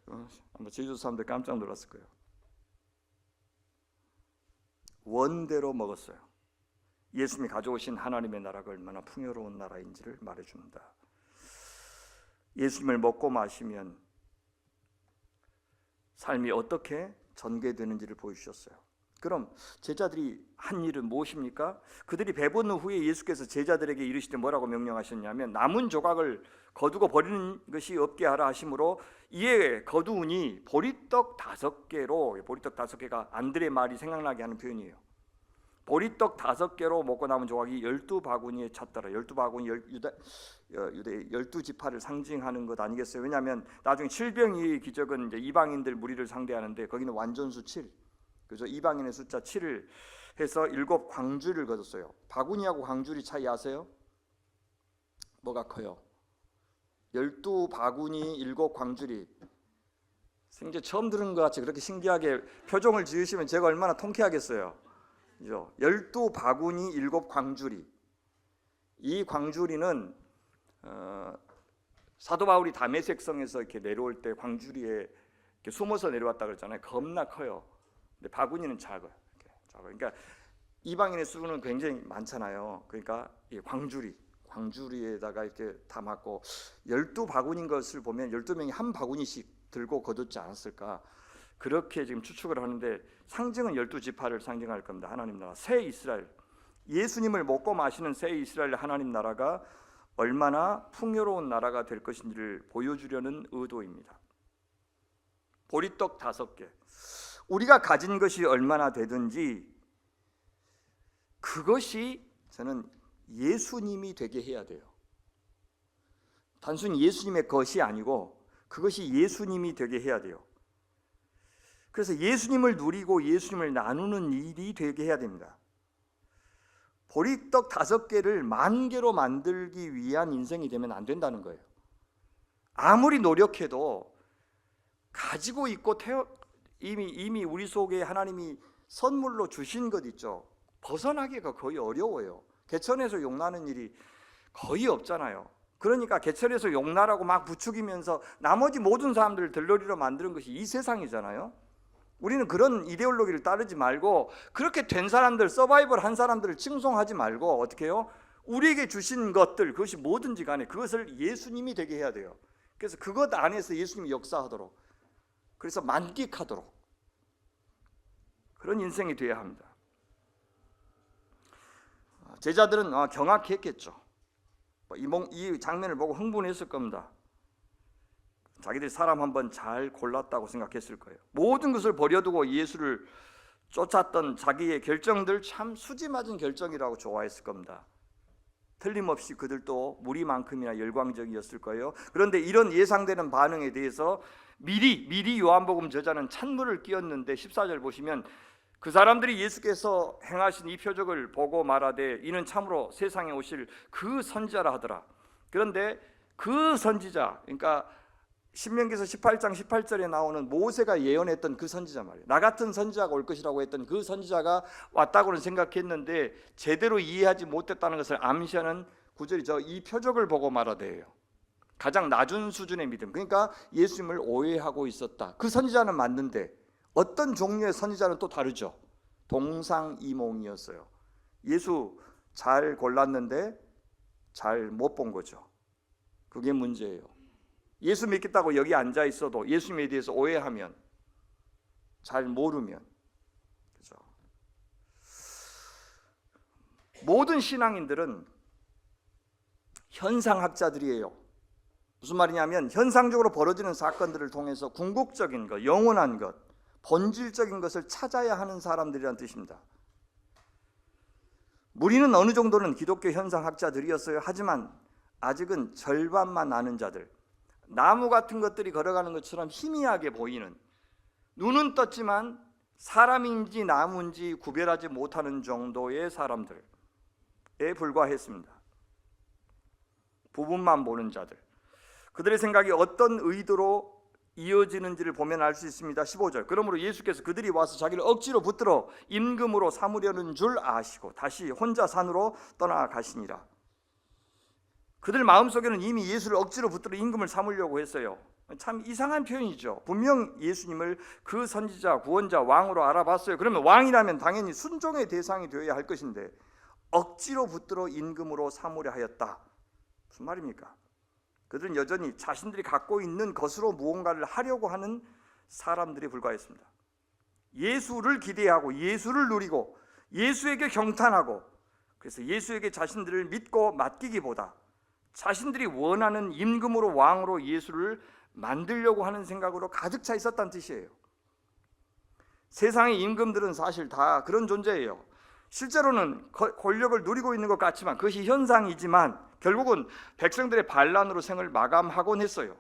아마 제주도 사람들 깜짝 놀랐을 거예요. 원대로 먹었어요. 예수님이 가져오신 하나님의 나라가 얼마나 풍요로운 나라인지를 말해줍니다. 예수님을 먹고 마시면 삶이 어떻게 전개되는지를 보여주셨어요. 그럼 제자들이 한 일은 무엇입니까? 그들이 배부른 후에 예수께서 제자들에게 이르시되 뭐라고 명령하셨냐면 남은 조각을 거두고 버리는 것이 없게 하라 하심으로 이에 거두으니 보리떡 5개로, 보리떡 5개가 안드레 말이 생각나게 하는 표현이에요. 보리떡 5개로 먹고 남은 조각이 12바구니에 찼더라. 12바구니 유대 12지파를 상징하는 것 아니겠어요? 왜냐하면 나중에 칠병의 기적은 이제 이방인들 무리를 상대하는데 거기는 완전수 7, 그죠? 이방인의 숫자 7을 해서 7 광주리를 거뒀어요. 바구니하고 광주리 차이 아세요? 뭐가 커요? 12바구니 7 광주리. 생전 처음 들은 것 같이 그렇게 신기하게 표정을 지으시면 제가 얼마나 통쾌하겠어요. 12바구니 7 광주리. 이 광주리는 사도 바울이 다메섹성에서 이렇게 내려올 때 광주리에 이렇게 숨어서 내려왔다 그랬잖아요. 겁나 커요. 근데 바구니는 작아요. 그러니까 이방인의 수는 굉장히 많잖아요. 그러니까 이 광주리에다가 이렇게 담았고 12바구니인 것을 보면 12명이 한 바구니씩 들고 거뒀지 않았을까, 그렇게 지금 추측을 하는데 상징은 12지파를 상징할 겁니다. 하나님 나라, 새 이스라엘, 예수님을 먹고 마시는 새 이스라엘 하나님 나라가 얼마나 풍요로운 나라가 될 것인지를 보여주려는 의도입니다. 보리떡 5개, 우리가 가진 것이 얼마나 되든지 그것이 저는 예수님이 되게 해야 돼요. 단순히 예수님의 것이 아니고 그것이 예수님이 되게 해야 돼요. 그래서 예수님을 누리고 예수님을 나누는 일이 되게 해야 됩니다. 보리떡 5개를 10,000개로 만들기 위한 인생이 되면 안 된다는 거예요. 아무리 노력해도 가지고 있고 이미 우리 속에 하나님이 선물로 주신 것 있죠. 벗어나기가 거의 어려워요. 개천에서 용나는 일이 거의 없잖아요. 그러니까 개천에서 용나라고 막 부추기면서 나머지 모든 사람들을 들러리로 만드는 것이 이 세상이잖아요. 우리는 그런 이데올로기를 따르지 말고 그렇게 된 사람들, 서바이벌 한 사람들을 칭송하지 말고 어떻게 해요? 우리에게 주신 것들, 그것이 뭐든지 간에 그것을 예수님이 되게 해야 돼요. 그래서 그것 안에서 예수님이 역사하도록, 그래서 만끽하도록 그런 인생이 되어야 합니다. 제자들은 경악했겠죠. 이 장면을 보고 흥분했을 겁니다. 자기들이 사람 한번 잘 골랐다고 생각했을 거예요. 모든 것을 버려두고 예수를 쫓았던 자기의 결정들 참 수지 맞은 결정이라고 좋아했을 겁니다. 틀림없이 그들도 무리만큼이나 열광적이었을 거예요. 그런데 이런 예상되는 반응에 대해서 미리 요한복음 저자는 찬물을 끼얹는데 14절 보시면 그 사람들이 예수께서 행하신 이 표적을 보고 말하되 이는 참으로 세상에 오실 그 선지자라 하더라. 그런데 그 선지자, 그러니까 신명기서 18장 18절에 나오는 모세가 예언했던 그 선지자 말이에요. 나 같은 선지자가 올 것이라고 했던 그 선지자가 왔다고는 생각했는데 제대로 이해하지 못했다는 것을 암시하는 구절이죠. 이 표적을 보고 말하되요. 가장 낮은 수준의 믿음. 그러니까 예수님을 오해하고 있었다. 그 선지자는 맞는데 어떤 종류의 선지자는 또 다르죠. 동상이몽이었어요. 예수 잘 골랐는데 잘 못 본 거죠. 그게 문제예요. 예수 믿겠다고 여기 앉아 있어도 예수님에 대해서 오해하면, 잘 모르면, 그죠? 모든 신앙인들은 현상학자들이에요. 무슨 말이냐면 현상적으로 벌어지는 사건들을 통해서 궁극적인 것, 영원한 것, 본질적인 것을 찾아야 하는 사람들이란 뜻입니다. 우리는 어느 정도는 기독교 현상학자들이었어요. 하지만 아직은 절반만 아는 자들, 나무 같은 것들이 걸어가는 것처럼 희미하게 보이는, 눈은 떴지만 사람인지 나무인지 구별하지 못하는 정도의 사람들에 불과했습니다. 부분만 보는 자들, 그들의 생각이 어떤 의도로 이어지는지를 보면 알 수 있습니다. 15절, 그러므로 예수께서 그들이 와서 자기를 억지로 붙들어 임금으로 삼으려는 줄 아시고 다시 혼자 산으로 떠나가시니라. 그들 마음속에는 이미 예수를 억지로 붙들어 임금을 삼으려고 했어요. 참 이상한 표현이죠. 분명 예수님을 그 선지자, 구원자, 왕으로 알아봤어요. 그러면 왕이라면 당연히 순종의 대상이 되어야 할 것인데 억지로 붙들어 임금으로 삼으려 하였다. 무슨 말입니까? 그들은 여전히 자신들이 갖고 있는 것으로 무언가를 하려고 하는 사람들에 불과했습니다. 예수를 기대하고 예수를 누리고 예수에게 경탄하고, 그래서 예수에게 자신들을 믿고 맡기기보다 자신들이 원하는 임금으로 왕으로 예수를 만들려고 하는 생각으로 가득 차 있었다는 뜻이에요. 세상의 임금들은 사실 다 그런 존재예요. 실제로는 권력을 누리고 있는 것 같지만, 그것이 현상이지만 결국은 백성들의 반란으로 생을 마감하곤 했어요.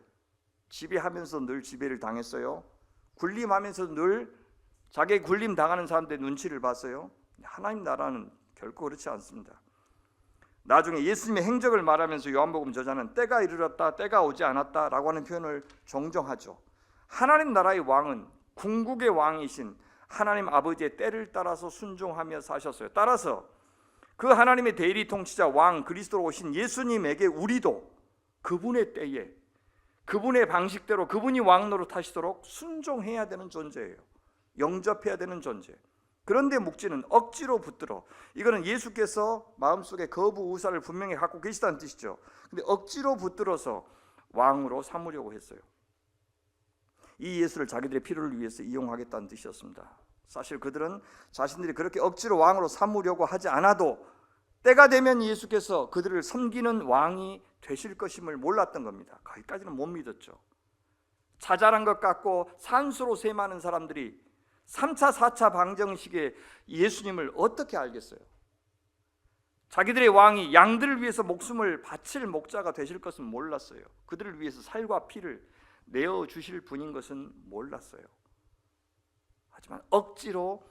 지배하면서 늘 지배를 당했어요. 군림하면서 늘 자기 군림 당하는 사람들의 눈치를 봤어요. 하나님 나라는 결코 그렇지 않습니다. 나중에 예수님의 행적을 말하면서 요한복음 저자는 때가 이르렀다, 때가 오지 않았다 라고 하는 표현을 종종 하죠. 하나님 나라의 왕은 궁극의 왕이신 하나님 아버지의 때를 따라서 순종하며 사셨어요. 따라서 그 하나님의 대리 통치자 왕 그리스도로 오신 예수님에게 우리도 그분의 때에, 그분의 방식대로 그분이 왕 노릇하시도록 순종해야 되는 존재예요. 영접해야 되는 존재. 그런데 묵지는 억지로 붙들어, 이거는 예수께서 마음속에 거부 의사를 분명히 갖고 계시다는 뜻이죠. 근데 억지로 붙들어서 왕으로 삼으려고 했어요. 이 예수를 자기들의 필요를 위해서 이용하겠다는 뜻이었습니다. 사실 그들은 자신들이 그렇게 억지로 왕으로 삼으려고 하지 않아도 때가 되면 예수께서 그들을 섬기는 왕이 되실 것임을 몰랐던 겁니다. 거기까지는 못 믿었죠. 자잘한 것 같고 산수로 셈하는 사람들이 3차 4차 방정식에 예수님을 어떻게 알겠어요? 자기들의 왕이 양들을 위해서 목숨을 바칠 목자가 되실 것은 몰랐어요. 그들을 위해서 살과 피를 내어주실 분인 것은 몰랐어요. 하지만 억지로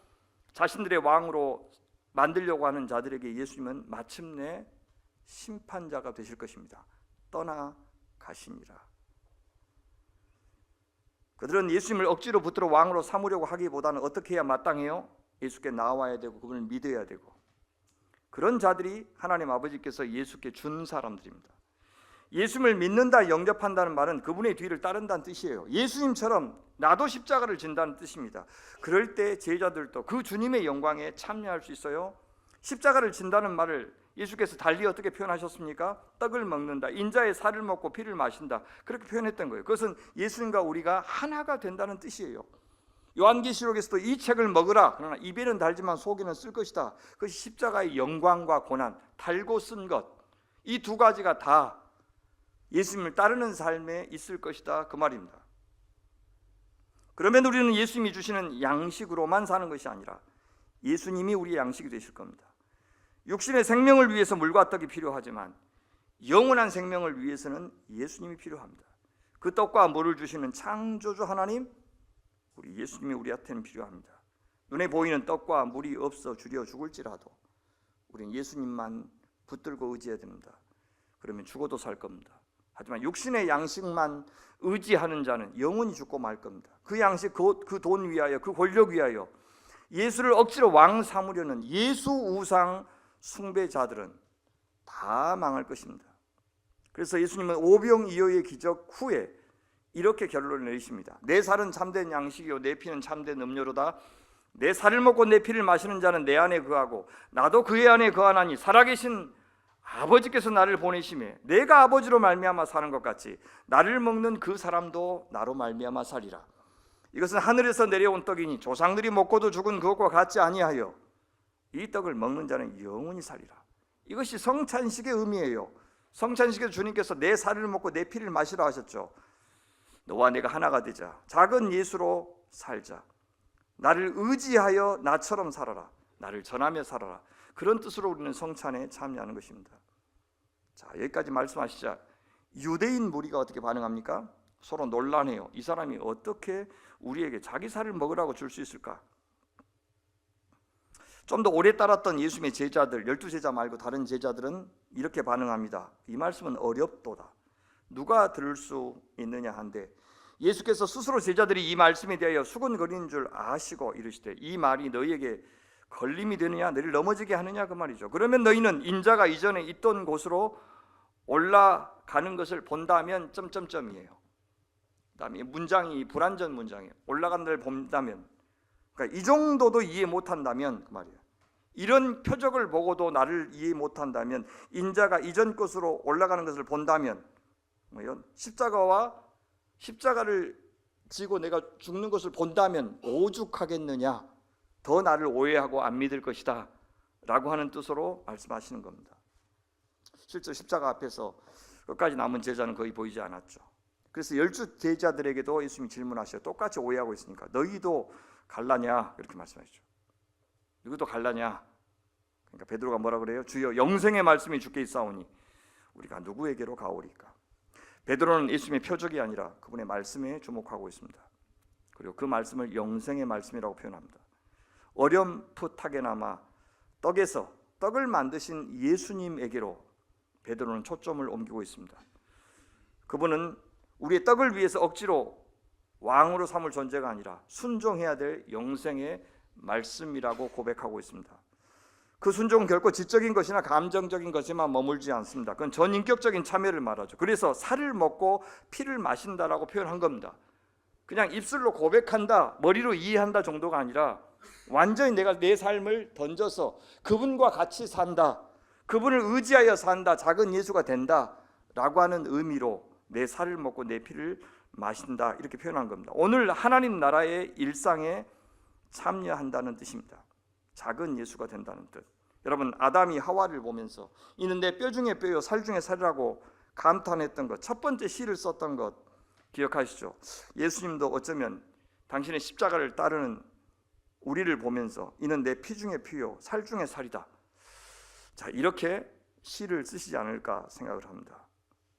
자신들의 왕으로 만들려고 하는 자들에게 예수님은 마침내 심판자가 되실 것입니다. 떠나가시니라. 그들은 예수님을 억지로 붙들어 왕으로 삼으려고 하기보다는 어떻게 해야 마땅해요? 예수께 나와야 되고 그분을 믿어야 되고, 그런 자들이 하나님 아버지께서 예수께 준 사람들입니다. 예수님을 믿는다, 영접한다는 말은 그분의 뒤를 따른다는 뜻이에요. 예수님처럼 나도 십자가를 진다는 뜻입니다. 그럴 때 제자들도 그 주님의 영광에 참여할 수 있어요. 십자가를 진다는 말을 예수께서 달리 어떻게 표현하셨습니까? 떡을 먹는다, 인자의 살을 먹고 피를 마신다, 그렇게 표현했던 거예요. 그것은 예수님과 우리가 하나가 된다는 뜻이에요. 요한계시록에서도 이 책을 먹으라, 그러나 입에는 달지만 속에는 쓸 것이다. 그것이 십자가의 영광과 고난, 달고 쓴 것, 이 두 가지가 다 예수님을 따르는 삶에 있을 것이다, 그 말입니다. 그러면 우리는 예수님이 주시는 양식으로만 사는 것이 아니라 예수님이 우리의 양식이 되실 겁니다. 육신의 생명을 위해서 물과 떡이 필요하지만 영원한 생명을 위해서는 예수님이 필요합니다. 그 떡과 물을 주시는 창조주 하나님, 우리 예수님이 우리한테는 필요합니다. 눈에 보이는 떡과 물이 없어 주려 죽을지라도 우리는 예수님만 붙들고 의지해야 됩니다. 그러면 죽어도 살 겁니다. 하지만 육신의 양식만 의지하는 자는 영원히 죽고 말 겁니다. 그 양식, 그 돈 위하여, 그 권력 위하여 예수를 억지로 왕 삼으려는 예수 우상 숭배자들은 다 망할 것입니다. 그래서 예수님은 오병이어의 기적 후에 이렇게 결론을 내리십니다. 내 살은 참된 양식이요 내 피는 참된 음료로다. 내 살을 먹고 내 피를 마시는 자는 내 안에 거하고 나도 그의 안에 거하나니 살아계신 아버지께서 나를 보내심에 내가 아버지로 말미암아 사는 것 같이 나를 먹는 그 사람도 나로 말미암아 살리라. 이것은 하늘에서 내려온 떡이니 조상들이 먹고도 죽은 그것과 같지 아니하여 이 떡을 먹는 자는 영원히 살리라. 이것이 성찬식의 의미예요. 성찬식에서 주님께서 내 살을 먹고 내 피를 마시라 하셨죠. 너와 내가 하나가 되자, 작은 예수로 살자, 나를 의지하여 나처럼 살아라, 나를 전하며 살아라, 그런 뜻으로 우리는 성찬에 참여하는 것입니다. 자, 여기까지 말씀하시자 유대인 무리가 어떻게 반응합니까? 서로 놀라네요. 이 사람이 어떻게 우리에게 자기 살을 먹으라고 줄 수 있을까? 좀 더 오래 따랐던 예수님의 제자들, 12제자 말고 다른 제자들은 이렇게 반응합니다. 이 말씀은 어렵도다. 누가 들을 수 있느냐 한데, 예수께서 스스로 제자들이 이 말씀에 대하여 수군거리는 줄 아시고 이르시되 이 말이 너희에게 걸림이 되느냐, 너희를 넘어지게 하느냐, 그 말이죠. 그러면 너희는 인자가 이전에 있던 곳으로 올라가는 것을 본다면 점점점이에요. 그다음에 문장이 불완전 문장이에요. 올라간 데를 본다면, 그러니까 이 정도도 이해 못한다면 그 말이에요. 이런 표적을 보고도 나를 이해 못한다면, 인자가 이전 것으로 올라가는 것을 본다면, 십자가를 지고 내가 죽는 것을 본다면 오죽하겠느냐, 더 나를 오해하고 안 믿을 것이다 라고 하는 뜻으로 말씀하시는 겁니다. 실제 십자가 앞에서 끝까지 남은 제자는 거의 보이지 않았죠. 그래서 12 제자들에게도 예수님이 질문하셔요. 똑같이 오해하고 있으니까 너희도 갈라냐, 이렇게 말씀하시죠. 누구도 갈라냐. 그러니까 베드로가 뭐라 그래요? 주여, 영생의 말씀이 주께 있사오니 우리가 누구에게로 가오리까? 베드로는 예수님의 표적이 아니라 그분의 말씀에 주목하고 있습니다. 그리고 그 말씀을 영생의 말씀이라고 표현합니다. 어렴풋하게나마 떡을 만드신 예수님에게로 베드로는 초점을 옮기고 있습니다. 그분은 우리의 떡을 위해서 억지로 왕으로 삼을 존재가 아니라 순종해야 될 영생의 말씀이라고 고백하고 있습니다. 그 순종은 결코 지적인 것이나 감정적인 것에만 머물지 않습니다. 그건 전인격적인 참여를 말하죠. 그래서 살을 먹고 피를 마신다라고 표현한 겁니다. 그냥 입술로 고백한다, 머리로 이해한다 정도가 아니라 완전히 내가 내 삶을 던져서 그분과 같이 산다, 그분을 의지하여 산다, 작은 예수가 된다 라고 하는 의미로 내 살을 먹고 내 피를 마신다, 이렇게 표현한 겁니다. 오늘 하나님 나라의 일상에 참여한다는 뜻입니다. 작은 예수가 된다는 뜻. 여러분, 아담이 하와를 보면서 이는 내 뼈 중에 뼈요 살 중에 살이라고 감탄했던 것, 첫 번째 시를 썼던 것 기억하시죠? 예수님도 어쩌면 당신의 십자가를 따르는 우리를 보면서 이는 내 피 중에 피요 살 중에 살이다, 자, 이렇게 시를 쓰시지 않을까 생각을 합니다.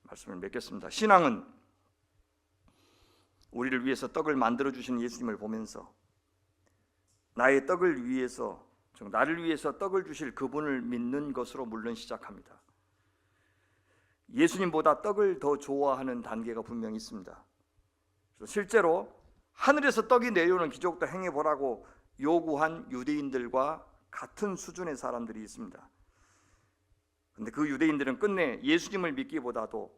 말씀을 맺겠습니다. 신앙은 우리를 위해서 떡을 만들어 주신 예수님을 보면서 나의 떡을 위해서, 즉 나를 위해서 떡을 주실 그분을 믿는 것으로 물론 시작합니다. 예수님보다 떡을 더 좋아하는 단계가 분명히 있습니다. 그래서 실제로 하늘에서 떡이 내려오는 기적도 행해보라고 요구한 유대인들과 같은 수준의 사람들이 있습니다. 그런데 그 유대인들은 끝내 예수님을 믿기보다도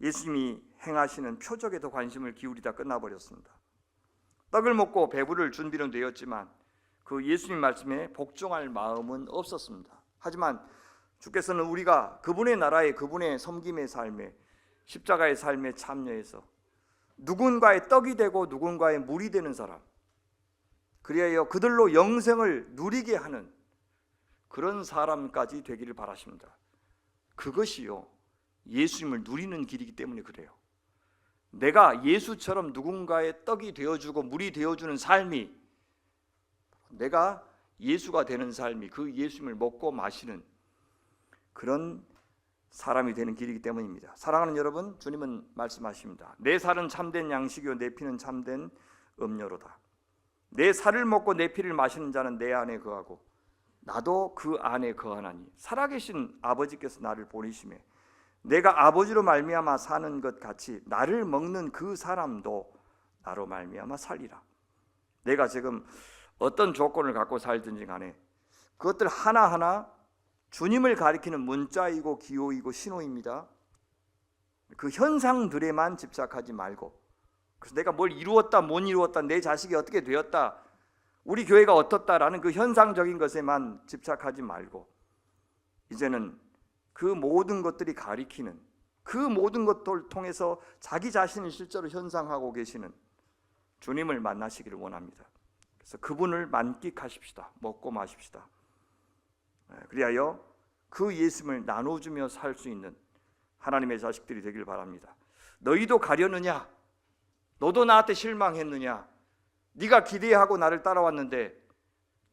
예수님이 행하시는 표적에 더 관심을 기울이다 끝나버렸습니다. 떡을 먹고 배부를 준비는 되었지만 그 예수님 말씀에 복종할 마음은 없었습니다. 하지만 주께서는 우리가 그분의 나라에, 그분의 섬김의 삶에, 십자가의 삶에 참여해서 누군가의 떡이 되고 누군가의 물이 되는 사람, 그리하여 그들로 영생을 누리게 하는 그런 사람까지 되기를 바라십니다. 그것이요, 예수님을 누리는 길이기 때문에 그래요. 내가 예수처럼 누군가의 떡이 되어주고 물이 되어주는 삶이, 내가 예수가 되는 삶이, 그 예수님을 먹고 마시는 그런 사람이 되는 길이기 때문입니다. 사랑하는 여러분, 주님은 말씀하십니다. 내 살은 참된 양식이요 내 피는 참된 음료로다. 내 살을 먹고 내 피를 마시는 자는 내 안에 거하고 나도 그 안에 거하나니 살아계신 아버지께서 나를 보내심에 내가 아버지로 말미암아 사는 것 같이 나를 먹는 그 사람도 나로 말미암아 살리라. 내가 지금 어떤 조건을 갖고 살든지 간에 그것들 하나하나 주님을 가리키는 문자이고 기호이고 신호입니다. 그 현상들에만 집착하지 말고, 그래서 내가 뭘 이루었다 못 이루었다, 내 자식이 어떻게 되었다, 우리 교회가 어떻다라는 그 현상적인 것에만 집착하지 말고, 이제는 그 모든 것들이 가리키는, 그 모든 것들을 통해서 자기 자신을 실제로 현상하고 계시는 주님을 만나시기를 원합니다. 그래서 그분을 만끽하십시다. 먹고 마십시다. 그리하여 그 예수님을 나눠주며 살 수 있는 하나님의 자식들이 되길 바랍니다. 너희도 가려느냐? 너도 나한테 실망했느냐? 네가 기대하고 나를 따라왔는데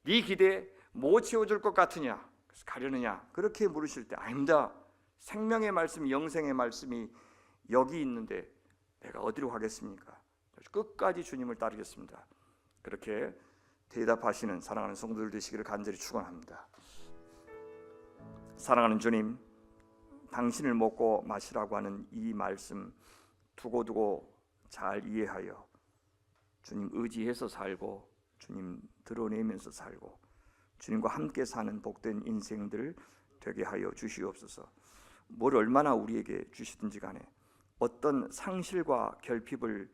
네 기대에 못 채워줄 것 같으냐? 그래서 가려느냐? 그렇게 물으실 때 아닙니다. 생명의 말씀, 영생의 말씀이 여기 있는데 내가 어디로 가겠습니까? 끝까지 주님을 따르겠습니다. 그렇게 대답하시는 사랑하는 성도들 되시기를 간절히 축원합니다. 사랑하는 주님, 당신을 먹고 마시라고 하는 이 말씀 두고두고 잘 이해하여 주님 의지해서 살고 주님 드러내면서 살고 주님과 함께 사는 복된 인생들 되게 하여 주시옵소서. 뭘 얼마나 우리에게 주시든지 간에, 어떤 상실과 결핍을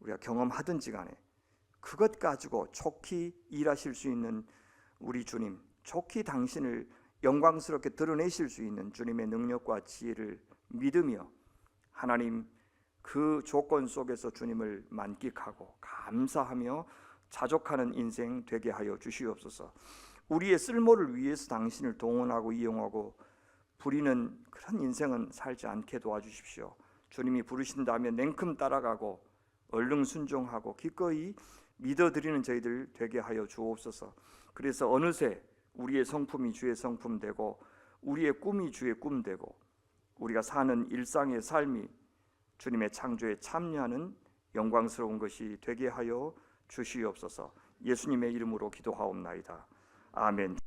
우리가 경험하든지 간에 그것 가지고 촉히 일하실 수 있는 우리 주님, 좋게 당신을 영광스럽게 드러내실 수 있는 주님의 능력과 지혜를 믿으며 하나님 그 조건 속에서 주님을 만끽하고 감사하며 자족하는 인생 되게 하여 주시옵소서. 우리의 쓸모를 위해서 당신을 동원하고 이용하고 부리는 그런 인생은 살지 않게 도와주십시오. 주님이 부르신다면 냉큼 따라가고 얼른 순종하고 기꺼이 믿어드리는 저희들 되게 하여 주옵소서. 그래서 어느새 우리의 성품이 주의 성품 되고 우리의 꿈이 주의 꿈 되고 우리가 사는 일상의 삶이 주님의 창조에 참여하는 영광스러운 것이 되게 하여 주시옵소서. 예수님의 이름으로 기도하옵나이다. 아멘.